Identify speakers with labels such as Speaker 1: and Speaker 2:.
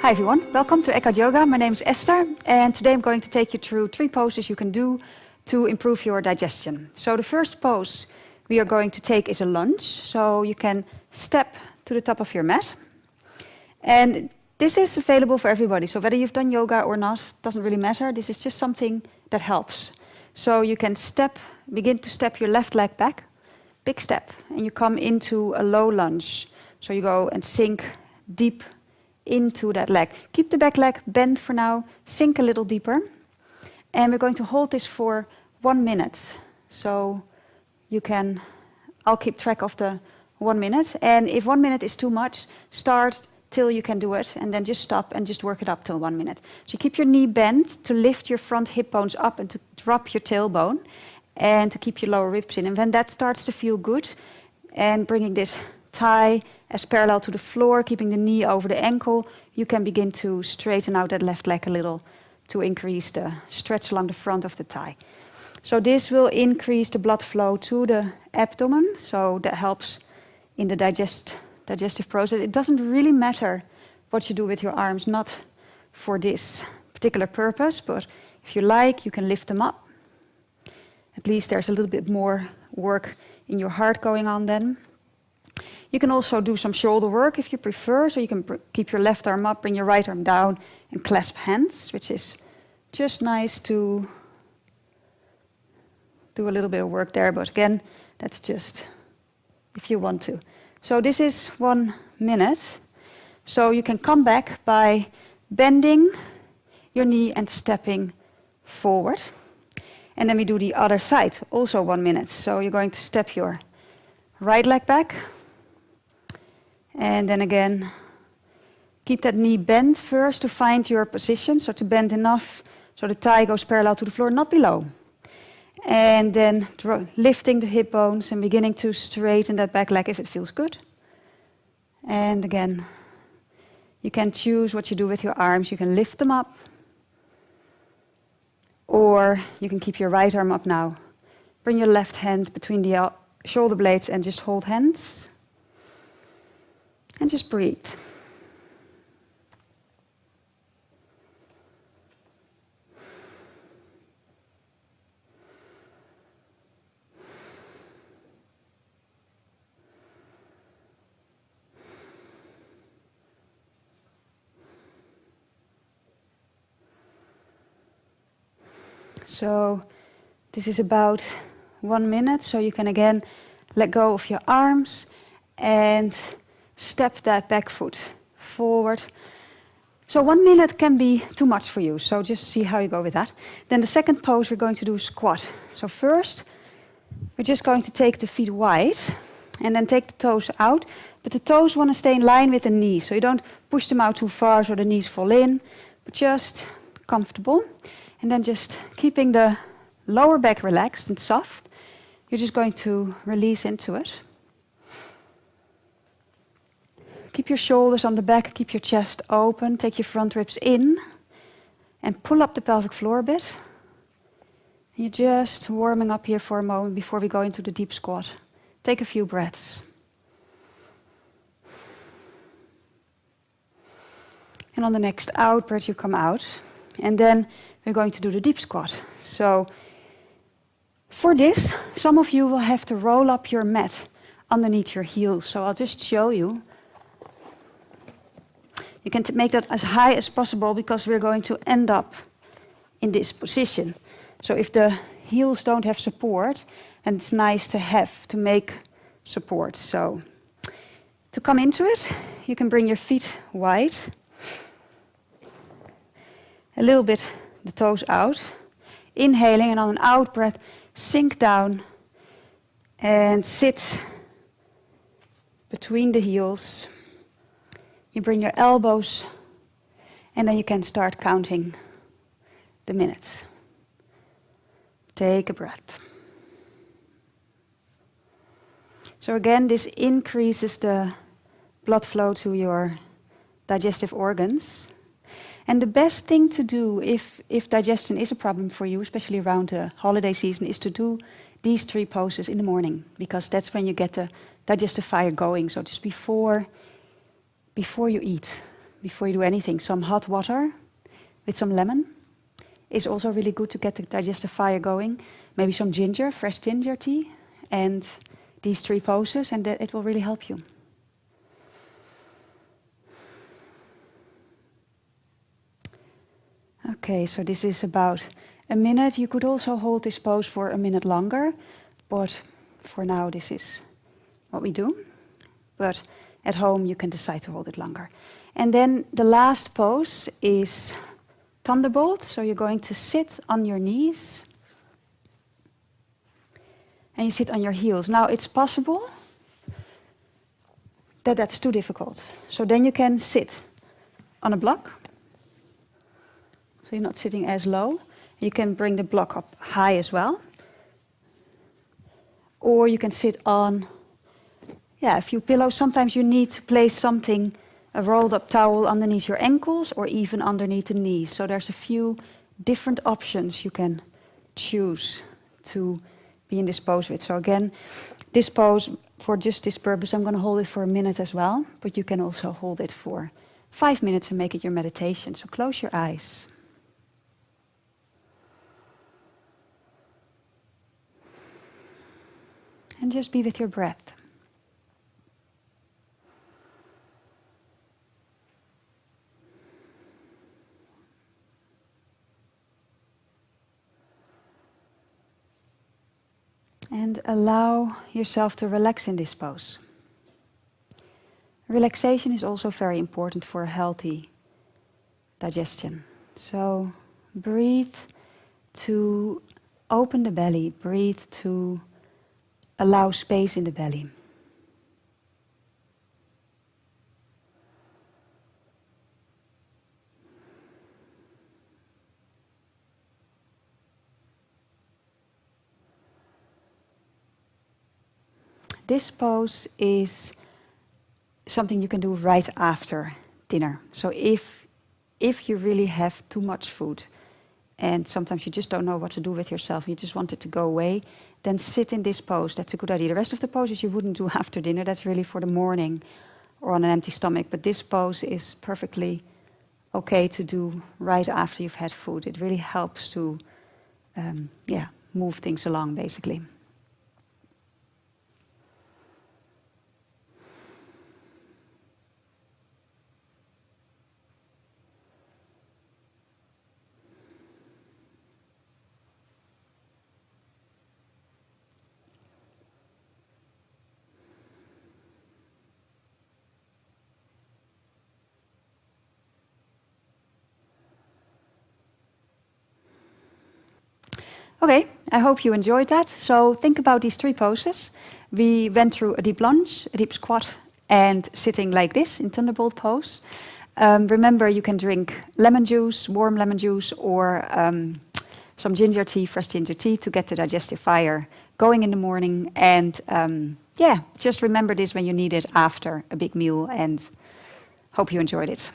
Speaker 1: Hi everyone, welcome to Eckhart Yoga. My name is Esther and today I'm going to take you through 3 poses you can do to improve your digestion. So the first pose we are going to take is a lunge. So you can step to the top of your mat. And this is available for everybody. So whether you've done yoga or not, doesn't really matter. This is just something that helps. So you can begin to step your left leg back, big step, and you come into a low lunge. So you go and sink deep into that leg. Keep the back leg bent for now, sink a little deeper. And we're going to hold this for 1 minute. So I'll keep track of the 1 minute. And if 1 minute is too much, start till you can do it, and then just stop and just work it up till 1 minute. So you keep your knee bent to lift your front hip bones up and to drop your tailbone and to keep your lower ribs in. And when that starts to feel good, and bringing this thigh as parallel to the floor, keeping the knee over the ankle, you can begin to straighten out that left leg a little to increase the stretch along the front of the thigh. So this will increase the blood flow to the abdomen, so that helps in the digestive process. It doesn't really matter what you do with your arms, not for this particular purpose, but if you like, you can lift them up. At least there's a little bit more work in your heart going on then. You can also do some shoulder work if you prefer, so you can keep your left arm up, bring your right arm down, and clasp hands, which is just nice to do a little bit of work there, but again, that's just if you want to. So this is 1 minute. So you can come back by bending your knee and stepping forward. And then we do the other side, also 1 minute. So you're going to step your right leg back. And then again, keep that knee bent first to find your position. So to bend enough so the thigh goes parallel to the floor, not below. And then lifting the hip bones and beginning to straighten that back leg if it feels good. And again, you can choose what you do with your arms. You can lift them up, or you can keep your right arm up now. Bring your left hand between the shoulder blades and just hold hands. And just breathe. So this is about 1 minute, so you can again let go of your arms and step that back foot forward. So 1 minute can be too much for you, so just see how you go with that. Then the second pose we're going to do squat. So first, we're just going to take the feet wide and then take the toes out, but the toes want to stay in line with the knees, so you don't push them out too far so the knees fall in, but just comfortable. And then just keeping the lower back relaxed and soft, you're just going to release into it. Keep your shoulders on the back, keep your chest open, take your front ribs in, and pull up the pelvic floor a bit. And you're just warming up here for a moment before we go into the deep squat. Take a few breaths. And on the next out breath, you come out. And then we're going to do the deep squat. So for this, some of you will have to roll up your mat underneath your heels. So I'll just show you. You can make that as high as possible because we're going to end up in this position. So if the heels don't have support, and it's nice to have to make support. So to come into it, you can bring your feet wide. A little bit the toes out. Inhaling, and on an out breath, sink down and sit between the heels. You bring your elbows, and then you can start counting the minutes. Take a breath. So again, this increases the blood flow to your digestive organs. And the best thing to do if digestion is a problem for you, especially around the holiday season, is to do these 3 poses in the morning, because that's when you get the digestive fire going. So just before you eat, before you do anything, some hot water with some lemon is also really good to get the digestive fire going. Maybe some ginger, fresh ginger tea, and these 3 poses, and that it will really help you. Okay, so this is about a minute. You could also hold this pose for a minute longer, but for now this is what we do. But at home you can decide to hold it longer. And then the last pose is Thunderbolt. So you're going to sit on your knees and you sit on your heels. Now it's possible that that's too difficult. So then you can sit on a block. So you're not sitting as low. You can bring the block up high as well. Or you can sit on a few pillows. Sometimes you need to place something, a rolled up towel underneath your ankles or even underneath the knees. So there's a few different options you can choose to be in this pose with. So again, this pose, for just this purpose, I'm going to hold it for a minute as well. But you can also hold it for 5 minutes and make it your meditation. So close your eyes. And just be with your breath. And allow yourself to relax in this pose. Relaxation is also very important for a healthy digestion. So breathe to open the belly, breathe to allow space in the belly. This pose is something you can do right after dinner. So if you really have too much food and sometimes you just don't know what to do with yourself, you just want it to go away, then sit in this pose. That's a good idea. The rest of the poses you wouldn't do after dinner. That's really for the morning or on an empty stomach. But this pose is perfectly okay to do right after you've had food. It really helps to move things along, basically. Okay, I hope you enjoyed that. So think about these 3 poses. We went through a deep lunge, a deep squat, and sitting like this in Thunderbolt pose. Remember, you can drink lemon juice, warm lemon juice, or some ginger tea, fresh ginger tea, to get the digestive fire going in the morning. And just remember this when you need it after a big meal, and hope you enjoyed it.